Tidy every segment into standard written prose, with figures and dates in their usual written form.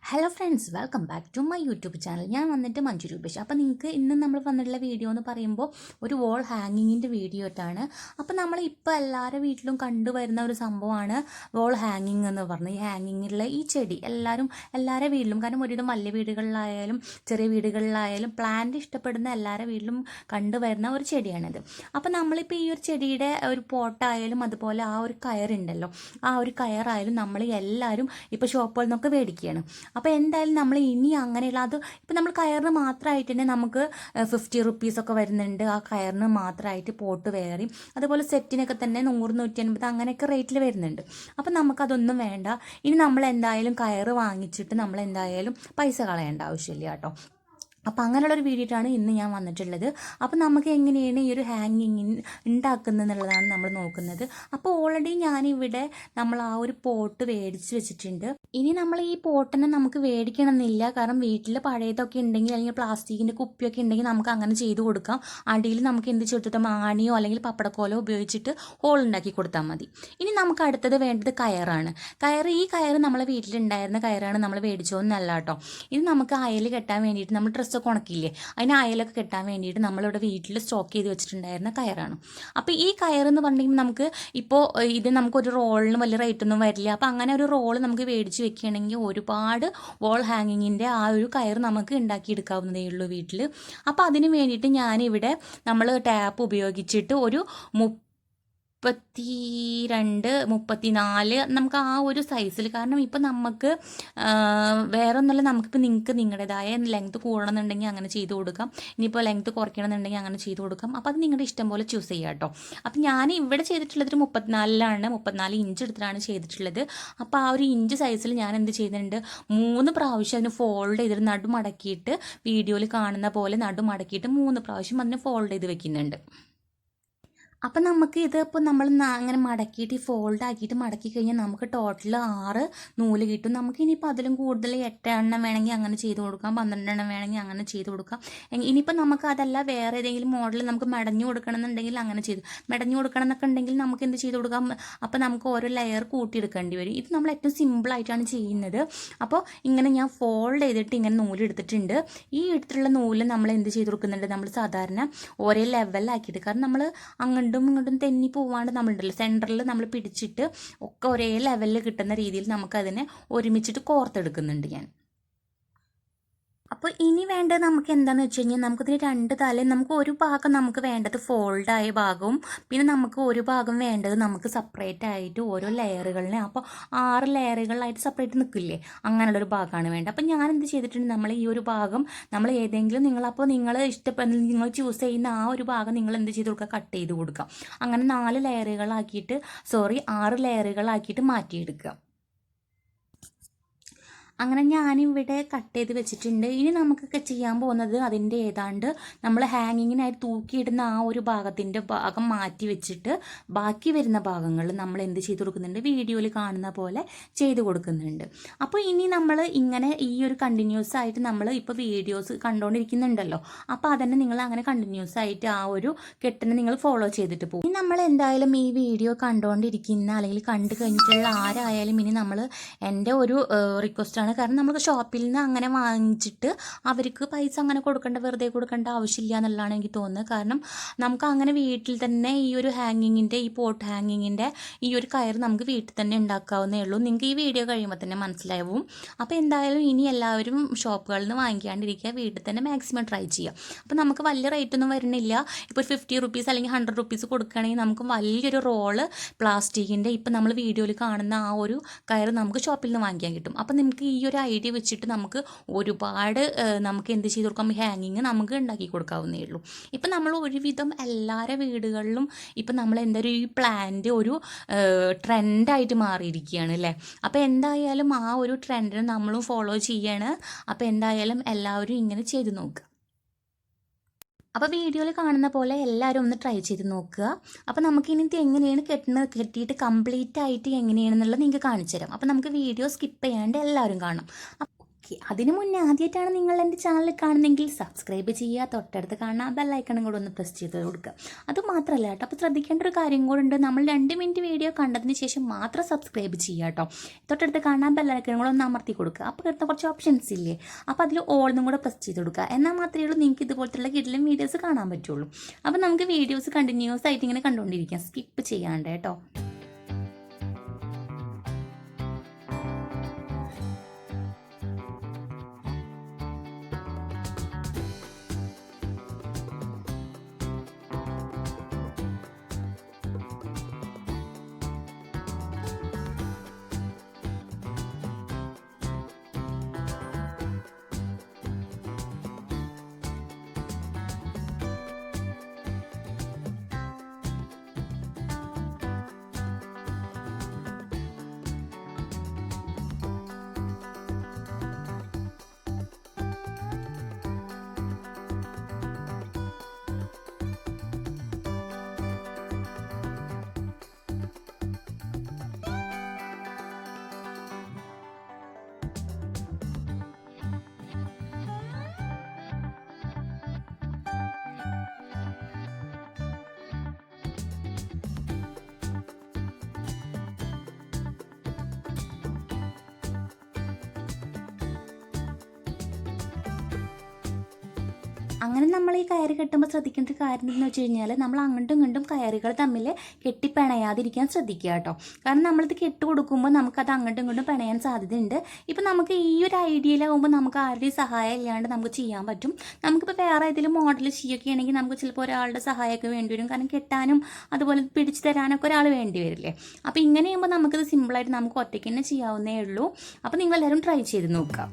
Hello friends, welcome back to my YouTube channel. ഞാൻ വന്നിട്ട് മഞ്ജു രൂപേഷ്. അപ്പോൾ നിങ്ങൾക്ക് ഇന്ന് നമ്മൾ വന്നിട്ടുള്ള വീഡിയോ എന്ന് പറയുമ്പോൾ ഒരു വോൾ ഹാങ്ങിങ്ങിൻ്റെ വീഡിയോ ആയിട്ടാണ്. അപ്പോൾ നമ്മൾ ഇപ്പോൾ എല്ലാവരുടെ വീട്ടിലും കണ്ടുവരുന്ന ഒരു സംഭവമാണ് വോൾ ഹാങ്ങിങ് എന്ന് പറഞ്ഞത്. ഈ ഹാങ്ങിങ്ങിലുള്ള ഈ ചെടി എല്ലാവരുടെ വീട്ടിലും, കാരണം ഒരുവിധം വലിയ വീടുകളിലായാലും ചെറിയ വീടുകളിലായാലും പ്ലാന്റ് ഇഷ്ടപ്പെടുന്ന എല്ലാവരുടെ വീട്ടിലും കണ്ടുവരുന്ന ഒരു ചെടിയാണിത്. അപ്പോൾ നമ്മളിപ്പോൾ ഈ ഒരു ചെടിയുടെ ഒരു പോട്ടായാലും അതുപോലെ ആ ഒരു കയറുണ്ടല്ലോ, ആ ഒരു കയറായാലും നമ്മൾ എല്ലാവരും ഇപ്പോൾ ഷോപ്പുകളിൽ നിന്നൊക്കെ മേടിക്കുകയാണ്. അപ്പോൾ എന്തായാലും നമ്മൾ ഇനി അങ്ങനെയുള്ള അത് ഇപ്പം നമ്മൾ കയറിന് മാത്രമായിട്ട് തന്നെ നമുക്ക് 50 റുപ്പീസൊക്കെ വരുന്നുണ്ട്. ആ കയറിന് മാത്രമായിട്ട് പോട്ട് വേറെയും അതുപോലെ സെറ്റിനൊക്കെ തന്നെ 100-150 അങ്ങനെയൊക്കെ റേറ്റിൽ വരുന്നുണ്ട്. അപ്പം നമുക്കതൊന്നും വേണ്ട. ഇനി നമ്മൾ എന്തായാലും കയറ് വാങ്ങിച്ചിട്ട് നമ്മൾ എന്തായാലും പൈസ കളയേണ്ട ആവശ്യമില്ല കേട്ടോ. അപ്പോൾ അങ്ങനെയുള്ളൊരു വീഡിയോയിട്ടാണ് ഇന്ന് ഞാൻ വന്നിട്ടുള്ളത്. അപ്പോൾ നമുക്ക് എങ്ങനെയാണ് ഈ ഒരു ഹാങ്ങിങ് ഉണ്ടാക്കുന്നത് എന്നുള്ളതാണ് നമ്മൾ നോക്കുന്നത്. അപ്പോൾ ഓൾറെഡി ഞാനിവിടെ നമ്മൾ ആ ഒരു പോട്ട് മേടിച്ച് വെച്ചിട്ടുണ്ട്. ഇനി നമ്മൾ ഈ പോട്ടിനെ നമുക്ക് മേടിക്കണമെന്നില്ല, കാരണം വീട്ടിൽ പഴയതൊക്കെ ഉണ്ടെങ്കിൽ അല്ലെങ്കിൽ പ്ലാസ്റ്റിക്കിൻ്റെ കുപ്പിയൊക്കെ ഉണ്ടെങ്കിൽ നമുക്ക് അങ്ങനെ ചെയ്ത് കൊടുക്കാം. അടിയിൽ നമുക്ക് എന്ത് ചെയ്തിട്ട് ആണിയോ അല്ലെങ്കിൽ പപ്പടക്കോലോ ഉപയോഗിച്ചിട്ട് ഹോൾ ഉണ്ടാക്കി കൊടുത്താൽ മതി. ഇനി നമുക്ക് അടുത്തത് വേണ്ടത് കയറാണ്. ഈ കയറ് നമ്മളെ വീട്ടിലുണ്ടായിരുന്ന കയറാണ്, നമ്മൾ മേടിച്ചോന്നല്ല കേട്ടോ. ഇത് നമുക്ക് അയൽ കെട്ടാൻ വേണ്ടിയിട്ട് നമ്മൾ ഡ്രസ്സൊക്കെ ഉണക്കില്ലേ, അതിന് അയലൊക്കെ കെട്ടാൻ വേണ്ടിയിട്ട് നമ്മളിവിടെ വീട്ടിൽ സ്റ്റോക്ക് ചെയ്ത് വെച്ചിട്ടുണ്ടായിരുന്ന കയറാണ്. അപ്പോൾ ഈ കയറെന്ന് പറഞ്ഞിട്ടുണ്ടെങ്കിൽ നമുക്ക് ഇപ്പോൾ ഇത് നമുക്കൊരു റോളിന് വലിയ റേറ്റൊന്നും വരില്ല. അപ്പോൾ അങ്ങനെ ഒരു റോള് നമുക്ക് മേടിച്ച് വെക്കുകയാണെങ്കിൽ ഒരുപാട് വോൾ ഹാങ്ങിങ്ങിൻ്റെ ആ ഒരു കയർ നമുക്ക് ഉണ്ടാക്കിയെടുക്കാവുന്നതേ ഉള്ളൂ വീട്ടിൽ. അപ്പോൾ അതിന് വേണ്ടിയിട്ട് ഞാനിവിടെ നമ്മൾ ടാപ്പ് ഉപയോഗിച്ചിട്ട് ഒരു 32-34 നമുക്ക് ആ ഒരു സൈസിൽ, കാരണം ഇപ്പം നമുക്ക് വേറെ ഒന്നുമല്ല, നമുക്കിപ്പോൾ നിങ്ങളുടേതായ ലെങ്ത്ത് കൂടണമെന്നുണ്ടെങ്കിൽ അങ്ങനെ ചെയ്ത് കൊടുക്കാം. ഇനിയിപ്പോൾ ലെങ്ത്ത് കുറയ്ക്കണമെന്നുണ്ടെങ്കിൽ അങ്ങനെ ചെയ്ത് കൊടുക്കാം. അപ്പോൾ അത് നിങ്ങളുടെ ഇഷ്ടം പോലെ ചൂസ് ചെയ്യാം കേട്ടോ. അപ്പം ഞാൻ ഇവിടെ ചെയ്തിട്ടുള്ളത് 34 ഇഞ്ച് എടുത്തിട്ടാണ് ചെയ്തിട്ടുള്ളത്. അപ്പോൾ ആ ഒരു ഇഞ്ച് സൈസിൽ ഞാൻ എന്ത് ചെയ്യുന്നുണ്ട്, 3 പ്രാവശ്യം അതിന് ഫോൾഡ് ചെയ്തിട്ട് നടുമടക്കിയിട്ട് വീഡിയോയിൽ കാണുന്ന പോലെ നടുമടക്കിയിട്ട് 3 പ്രാവശ്യം അതിന് ഫോൾഡ് ചെയ്ത് വെക്കുന്നുണ്ട്. അപ്പം നമുക്ക് ഇതിപ്പോൾ നമ്മൾ അങ്ങനെ മടക്കിയിട്ട് ഫോൾഡ് ആക്കിയിട്ട് മടക്കി കഴിഞ്ഞാൽ നമുക്ക് ടോട്ടൽ 6 നൂല് കിട്ടും. നമുക്ക് ഇനിയിപ്പോൾ അതിലും കൂടുതൽ 8 എണ്ണം വേണമെങ്കിൽ അങ്ങനെ ചെയ്ത് കൊടുക്കാം, 12 എണ്ണം വേണമെങ്കിൽ അങ്ങനെ ചെയ്ത് കൊടുക്കാം. ഇനിയിപ്പോൾ നമുക്ക് അതല്ല വേറെ ഏതെങ്കിലും മോഡൽ നമുക്ക് മെടഞ്ഞു കൊടുക്കണം എന്നുണ്ടെങ്കിൽ അങ്ങനെ മെടഞ്ഞു കൊടുക്കണം എന്നൊക്കെ ഉണ്ടെങ്കിൽ നമുക്ക് എന്ത് ചെയ്ത് കൊടുക്കാം. അപ്പോൾ നമുക്ക് ഓരോ ലെയർ കൂട്ടിയെടുക്കേണ്ടി വരും. ഇത് നമ്മൾ ഏറ്റവും സിമ്പിളായിട്ടാണ് ചെയ്യുന്നത്. അപ്പോൾ ഇങ്ങനെ ഞാൻ ഫോൾഡ് ചെയ്തിട്ട് ഇങ്ങനെ നൂല് എടുത്തിട്ടുണ്ട്. ഈ എടുത്തിട്ടുള്ള നൂല് നമ്മൾ എന്ത് ചെയ്ത് കൊടുക്കുന്നുണ്ട്, നമ്മൾ സാധാരണ ഒരേ ലെവലിലാക്കിയിട്ട്, കാരണം നമ്മൾ ഇങ്ങോട്ടും തെന്നി പോവാണ്ട് നമ്മളുണ്ടല്ലോ സെൻറ്ററിൽ നമ്മൾ പിടിച്ചിട്ട് ഒക്കെ ഒരേ ലെവലിൽ കിട്ടുന്ന രീതിയിൽ നമുക്കതിനെ ഒരുമിച്ചിട്ട് കോർത്തെടുക്കുന്നുണ്ട് ഞാൻ. അപ്പോൾ ഇനി വേണ്ടത് നമുക്ക് എന്താണെന്ന് വെച്ച് കഴിഞ്ഞാൽ, നമുക്കിതിന് 2 തലയും, നമുക്ക് ഒരു ഭാഗം നമുക്ക് വേണ്ടത് ഫോൾഡായ ഭാഗവും പിന്നെ നമുക്ക് ഒരു ഭാഗം വേണ്ടത് നമുക്ക് സെപ്പറേറ്റ് ആയിട്ട് ഓരോ ലെയറുകളിനെ, അപ്പോൾ 6 ലെയറുകളായിട്ട് സെപ്പറേറ്റ് നിൽക്കില്ലേ, അങ്ങനെയുള്ളൊരു ഭാഗമാണ് വേണ്ടത്. അപ്പോൾ ഞാൻ എന്ത് ചെയ്തിട്ടുണ്ട്, നമ്മൾ ഈ ഒരു ഭാഗം നമ്മൾ ഏതെങ്കിലും നിങ്ങൾ ഇഷ്ടപ്പെടുന്ന നിങ്ങൾ ചൂസ് ചെയ്യുന്ന ആ ഒരു ഭാഗം നിങ്ങൾ എന്ത് ചെയ്ത് കൊടുക്കുക, കട്ട് ചെയ്ത് കൊടുക്കാം. അങ്ങനെ 6 ലെയറുകളാക്കിയിട്ട് 6 ലെയറുകളാക്കിയിട്ട് മാറ്റിയെടുക്കുക. അങ്ങനെ ഞാനിവിടെ കട്ട് ചെയ്ത് വെച്ചിട്ടുണ്ട്. ഇനി നമുക്കൊക്കെ ചെയ്യാൻ പോകുന്നത് അതിൻ്റെ ഏതാണ്ട് നമ്മൾ ഹാങ്ങിങ്ങിനായിട്ട് തൂക്കിയിടുന്ന ആ ഒരു ഭാഗം മാറ്റി വെച്ചിട്ട് ബാക്കി വരുന്ന ഭാഗങ്ങൾ നമ്മൾ എന്ത് ചെയ്ത് കൊടുക്കുന്നുണ്ട്, വീഡിയോയിൽ കാണുന്ന പോലെ ചെയ്ത് കൊടുക്കുന്നുണ്ട്. അപ്പോൾ ഇനി നമ്മൾ ഇങ്ങനെ ഈ ഒരു കണ്ടിന്യൂസ് ആയിട്ട് നമ്മൾ ഇപ്പോൾ വീഡിയോസ് കണ്ടുകൊണ്ടിരിക്കുന്നുണ്ടല്ലോ, അപ്പോൾ അതന്നെ നിങ്ങൾ അങ്ങനെ കണ്ടിന്യൂസ് ആയിട്ട് ആ ഒരു കെട്ടിനെ നിങ്ങൾ ഫോളോ ചെയ്തിട്ട് പോകും. ഇനി നമ്മൾ എന്തായാലും ഈ വീഡിയോ കണ്ടുകൊണ്ടിരിക്കുന്ന അല്ലെങ്കിൽ കണ്ടു കഴിഞ്ഞിട്ടുള്ള ആരായാലും ഇനി നമ്മൾ എൻ്റെ ഒരു റിക്വസ്റ്റാണ്, കാരണം നമുക്ക് ഷോപ്പിൽ നിന്ന് അങ്ങനെ വാങ്ങിച്ചിട്ട് അവർക്ക് പൈസ അങ്ങനെ വെറുതെ കൊടുക്കേണ്ട ആവശ്യമില്ല എന്നുള്ളതാണ് എനിക്ക് തോന്നുന്നത്. കാരണം നമുക്ക് അങ്ങനെ വീട്ടിൽ തന്നെ ഈ ഒരു ഹാങ്ങിങ്ങിൻ്റെ, ഈ പോട്ട് ഹാങ്ങിങ്ങിൻ്റെ ഈ ഒരു കയർ നമുക്ക് വീട്ടിൽ തന്നെ ഉണ്ടാക്കാവുന്നേ ഉള്ളൂ. നിങ്ങൾക്ക് ഈ വീഡിയോ കഴിയുമ്പോൾ തന്നെ മനസ്സിലാവും. അപ്പോൾ എന്തായാലും ഇനി എല്ലാവരും ഷോപ്പുകളിൽ നിന്ന് വാങ്ങിക്കാണ്ടിരിക്കുക, വീട്ടിൽ തന്നെ മാക്സിമം ട്രൈ ചെയ്യുക. അപ്പോൾ നമുക്ക് വലിയ റേറ്റൊന്നും വരുന്നില്ല. ഇപ്പോൾ 50 റുപ്പീസ് അല്ലെങ്കിൽ 100 റുപ്പീസ് കൊടുക്കുകയാണെങ്കിൽ നമുക്ക് വലിയൊരു റോള് പ്ലാസ്റ്റിക്കിൻ്റെ ഇപ്പം നമ്മൾ വീഡിയോയിൽ കാണുന്ന ആ ഒരു കയർ നമുക്ക് ഷോപ്പിൽ നിന്ന് വാങ്ങിക്കാൻ കിട്ടും. അപ്പോൾ നമുക്ക് ഈ ഒരു ഐഡിയ വെച്ചിട്ട് നമുക്ക് ഒരുപാട് നമുക്ക് എന്ത് ചെയ്ത് കൊടുക്കാം, ഹാങ്ങിങ് നമുക്ക് ഉണ്ടാക്കി കൊടുക്കാവുന്നേ ഉള്ളൂ. ഇപ്പം നമ്മൾ ഒരുവിധം എല്ലാവരുടെ വീടുകളിലും ഇപ്പം നമ്മൾ എന്തായാലും ഈ പ്ലാന്റ് ഒരു ട്രെൻഡായിട്ട് മാറിയിരിക്കുകയാണ് അല്ലേ. അപ്പോൾ എന്തായാലും ആ ഒരു ട്രെൻഡിനെ നമ്മളും ഫോളോ ചെയ്യാണ്. അപ്പോൾ എന്തായാലും എല്ലാവരും ഇങ്ങനെ ചെയ്ത് നോക്കുക. അപ്പോൾ വീഡിയോയിൽ കാണുന്ന പോലെ എല്ലാവരും ഒന്ന് ട്രൈ ചെയ്ത് നോക്കുക. അപ്പോൾ നമുക്കിനി ഇത് എങ്ങനെയാണ് കെട്ടിയിട്ട് കംപ്ലീറ്റ് ആയിട്ട് എങ്ങനെയാണെന്നുള്ളത് നിങ്ങൾക്ക് കാണിച്ചു തരാം. അപ്പോൾ നമുക്ക് വീഡിയോ സ്കിപ്പ് ചെയ്യാണ്ട് എല്ലാവരും കാണാം. അതിനു മുന്നേ ആദ്യമായിട്ടാണ് നിങ്ങൾ എൻ്റെ ചാനൽ കാണുന്നതെങ്കിൽ സബ്സ്ക്രൈബ് ചെയ്യുക, തൊട്ടടുത്ത് കാണുന്ന ബെല്ലൈക്കണും കൂടെ ഒന്ന് പ്രസ് ചെയ്ത് കൊടുക്കുക. അതുമാത്രമല്ല കേട്ടോ, അപ്പോൾ ശ്രദ്ധിക്കേണ്ട ഒരു കാര്യം കൂടെ ഉണ്ട്. നമ്മൾ 2 മിനിറ്റ് വീഡിയോ കണ്ടതിന് ശേഷം മാത്രം സബ്സ്ക്രൈബ് ചെയ്യുക കേട്ടോ. തൊട്ടടുത്ത് കാണാൻ ബെല്ലൈക്കണും കൂടെ ഒന്ന് അമർത്തി കൊടുക്കുക. അപ്പോൾ കിട്ടുന്ന കുറച്ച് ഓപ്ഷൻസ് ഇല്ലേ, അപ്പോൾ അതിൽ ഓൾന്നും കൂടെ പ്രസ് ചെയ്ത് കൊടുക്കുക. എന്നാൽ മാത്രമേ ഉള്ളൂ നിങ്ങൾക്ക് ഇതുപോലത്തുള്ള കിടിലൻ വീഡിയോസ് കാണാൻ പറ്റുള്ളൂ. അപ്പോൾ നമുക്ക് വീഡിയോസ് കണ്ടിന്യൂസ് ആയിട്ട് ഇങ്ങനെ കണ്ടുകൊണ്ടിരിക്കാം, സ്കിപ്പ് ചെയ്യാണ്ട് കേട്ടോ. അങ്ങനെ നമ്മൾ ഈ കയറ് കെട്ടുമ്പോൾ ശ്രദ്ധിക്കേണ്ട ഒരു കാര്യം എന്ന് വെച്ച് കഴിഞ്ഞാൽ നമ്മൾ അങ്ങോട്ടും ഇങ്ങോട്ടും കയറുകൾ തമ്മിൽ കെട്ടിപ്പിണയാതിരിക്കാൻ ശ്രദ്ധിക്കുക കേട്ടോ. കാരണം നമ്മളിത് കെട്ട് കൊടുക്കുമ്പോൾ നമുക്കത് അങ്ങോട്ടും ഇങ്ങോട്ടും പിണയാൻ സാധ്യതയുണ്ട്. ഇപ്പം നമുക്ക് ഈ ഒരു ഐഡിയയിലാവുമ്പോൾ നമുക്ക് ആരുടെയും സഹായം ഇല്ലാണ്ട് നമുക്ക് ചെയ്യാൻ പറ്റും. നമുക്കിപ്പോൾ വേറെ ഏതെങ്കിലും മോഡൽ ചെയ്യുകയൊക്കെ ആണെങ്കിൽ നമുക്ക് ചിലപ്പോൾ ഒരാളുടെ സഹായമൊക്കെ വേണ്ടി വരും. കാരണം കെട്ടാനും അതുപോലെ പിടിച്ചു തരാനൊക്കെ ഒരാൾ വേണ്ടി വരില്ലേ. അപ്പോൾ ഇങ്ങനെ ചെയ്യുമ്പോൾ നമുക്കിത് സിമ്പിളായിട്ട് നമുക്ക് ഒറ്റയ്ക്ക് തന്നെ ചെയ്യാവുന്നേ ഉള്ളൂ. അപ്പോൾ നിങ്ങളെല്ലാവരും ട്രൈ ചെയ്ത് നോക്കാം.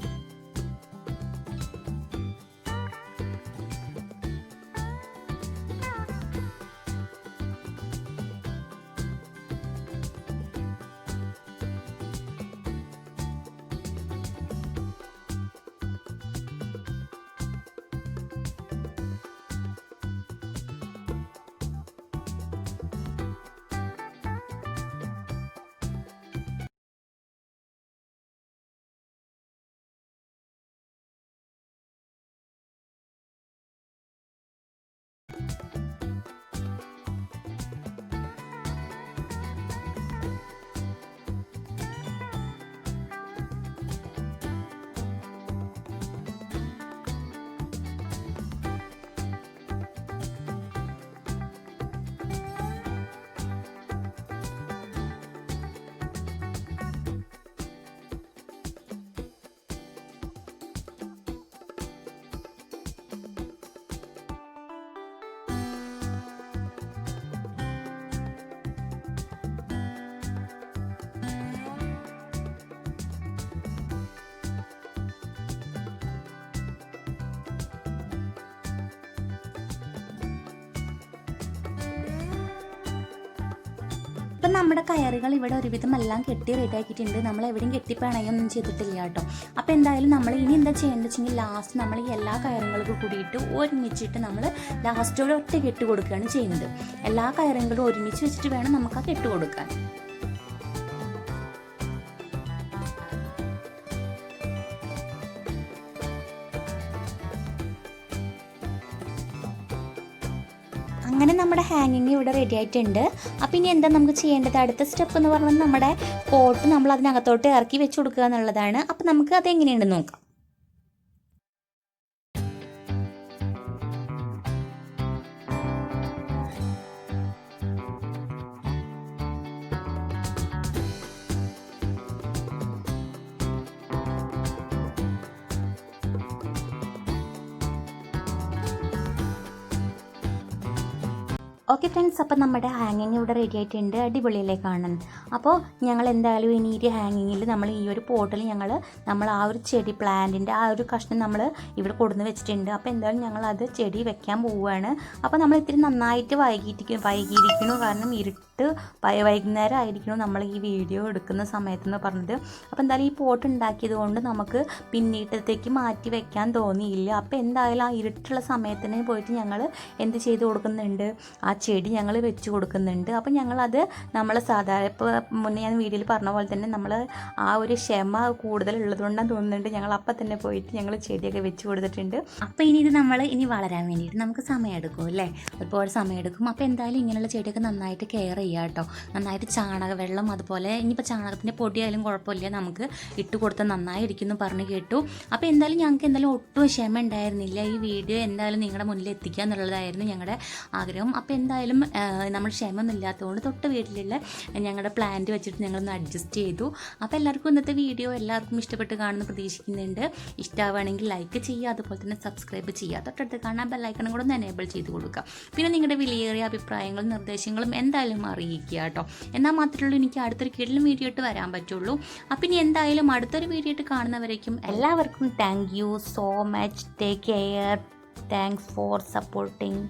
ഇപ്പം നമ്മുടെ കയറുകൾ ഇവിടെ ഒരുവിധം എല്ലാം കെട്ടി റെഡിയാക്കിയിട്ടുണ്ട്. നമ്മൾ എവിടെയും കെട്ടിപ്പണയൊന്നും ചെയ്തിട്ടില്ല കേട്ടോ. അപ്പോൾ എന്തായാലും നമ്മൾ ഇനി എന്താ ചെയ്യേണ്ടത് വെച്ചെങ്കിൽ ലാസ്റ്റ് നമ്മൾ ഈ എല്ലാ കയറുകൾക്കും കൂടിയിട്ട് ഒരുമിച്ചിട്ട് നമ്മൾ ലാസ്റ്റോടെ ഒറ്റ കെട്ട് കൊടുക്കുകയാണ് ചെയ്യുന്നത്. എല്ലാ കയറുകളും ഒരുമിച്ച് വെച്ചിട്ട് വേണം നമുക്ക് ആ കെട്ട് കൊടുക്കാൻ. അങ്ങനെ നമ്മുടെ ഹാങ്ങിങ് ഇവിടെ റെഡി ആയിട്ടുണ്ട്. അപ്പോൾ ഇനി എന്താ നമുക്ക് ചെയ്യേണ്ടത്, അടുത്ത സ്റ്റെപ്പ് എന്ന് പറഞ്ഞാൽ നമ്മുടെ പോട്ട് നമ്മൾ അതിനകത്തോട്ട് ഇറക്കി വെച്ച് കൊടുക്കുക എന്നുള്ളതാണ്. അപ്പോൾ നമുക്ക് അത് എങ്ങനെയുണ്ടെന്ന് നോക്കാം. ഓക്കെ ഫ്രണ്ട്സ്, അപ്പോൾ നമ്മുടെ ഹാങ്ങിങ് ഇവിടെ റെഡി ആയിട്ടുണ്ട്. അടിപൊളിയല്ലേ കാണാൻ. അപ്പോൾ ഞങ്ങൾ എന്തായാലും ഇനി ഈ ഹാങ്ങിങ്ങിൽ നമ്മൾ ഈ ഒരു പോട്ടിൽ നമ്മൾ ആ ഒരു ചെടി പ്ലാന്റിൻ്റെ ആ ഒരു കഷ്ണം നമ്മൾ ഇവിടെ കൊടുന്ന് വെച്ചിട്ടുണ്ട്. അപ്പോൾ എന്തായാലും ഞങ്ങൾ അത് ചെടി വെക്കാൻ പോവുകയാണ്. അപ്പോൾ നമ്മൾ ഇത്തിരി നന്നായിട്ട് വൈകിയിരിക്കുന്നു. കാരണം വൈകുന്നേരം ആയിരിക്കണം നമ്മൾ ഈ വീഡിയോ എടുക്കുന്ന സമയത്തെന്ന് പറഞ്ഞത്. അപ്പോൾ എന്തായാലും ഈ പോട്ട് ഉണ്ടാക്കിയത് കൊണ്ട് നമുക്ക് പിന്നീട്ടത്തേക്ക് മാറ്റി വെക്കാൻ തോന്നിയില്ല. അപ്പോൾ എന്തായാലും ആ ഇരുട്ടുള്ള സമയത്തിന് പോയിട്ട് ഞങ്ങൾ എന്ത് ചെയ്ത് കൊടുക്കുന്നുണ്ട്, ആ ചെടി ഞങ്ങൾ വെച്ച് കൊടുക്കുന്നുണ്ട്. അപ്പം ഞങ്ങളത് നമ്മൾ സാധാരണ ഇപ്പോൾ മുന്നേ ഞാൻ വീഡിയോയിൽ പറഞ്ഞ പോലെ തന്നെ നമ്മൾ ആ ഒരു ക്ഷമ കൂടുതലുള്ളതുകൊണ്ടാണ് തോന്നുന്നുണ്ട് ഞങ്ങൾ അപ്പം തന്നെ പോയിട്ട് ഞങ്ങൾ ചെടിയൊക്കെ വെച്ച് കൊടുത്തിട്ടുണ്ട്. അപ്പോൾ ഇനി ഇത് നമ്മൾ ഇനി വളരാൻ വേണ്ടിയിട്ട് നമുക്ക് സമയമെടുക്കും അല്ലേ, ഒരുപാട് സമയമെടുക്കും. അപ്പോൾ എന്തായാലും ഇങ്ങനെയുള്ള ചെടിയൊക്കെ നന്നായിട്ട് കെയർ ചെയ്യുക കേട്ടോ. നന്നായിട്ട് ചാണകവെള്ളം അതുപോലെ ഇനിയിപ്പോൾ ചാണകത്തിൻ്റെ പൊടിയായാലും കുഴപ്പമില്ല, നമുക്ക് ഇട്ട് കൊടുത്താൽ നന്നായിരിക്കും എന്ന് പറഞ്ഞ് കേട്ടു. അപ്പോൾ എന്തായാലും ഞങ്ങൾക്ക് എന്തായാലും ഒട്ടും ക്ഷമ ഉണ്ടായിരുന്നില്ല, ഈ വീഡിയോ എന്തായാലും നിങ്ങളുടെ മുന്നിൽ എത്തിക്കുക എന്നുള്ളതായിരുന്നു ഞങ്ങളുടെ ആഗ്രഹം. അപ്പോൾ എന്തായാലും നമ്മൾ ക്ഷമയൊന്നും ഇല്ലാത്തതുകൊണ്ട് തൊട്ട് വീട്ടിലുള്ള ഞങ്ങളുടെ പ്ലാന്റ് വെച്ചിട്ട് ഞങ്ങളൊന്ന് അഡ്ജസ്റ്റ് ചെയ്തു. അപ്പോൾ എല്ലാവർക്കും ഇന്നത്തെ വീഡിയോ എല്ലാവർക്കും ഇഷ്ടപ്പെട്ട് കാണുമെന്ന് പ്രതീക്ഷിക്കുന്നുണ്ട്. ഇഷ്ടമാവുകയാണെങ്കിൽ ലൈക്ക് ചെയ്യുക, അതുപോലെ തന്നെ സബ്സ്ക്രൈബ് ചെയ്യുക, തൊട്ടടുത്ത് കാണാൻ ബെല്ലൈക്കണും കൂടെ ഒന്ന് എനേബിൾ ചെയ്ത് കൊടുക്കുക. പിന്നെ നിങ്ങളുടെ വിലയേറിയ അഭിപ്രായങ്ങളും നിർദ്ദേശങ്ങളും എന്തായാലും അറിയിക്കുക കേട്ടോ. എന്നാൽ മാത്രമേ എനിക്ക് അടുത്തൊരു കിടിലൻ വീഡിയോ ഇട്ട് വരാൻ പറ്റുള്ളൂ. അപ്പം ഇനി എന്തായാലും അടുത്തൊരു വീഡിയോ ഇട്ട് കാണുന്നവരേക്കും എല്ലാവർക്കും thank you so much. Take care. Thanks for supporting.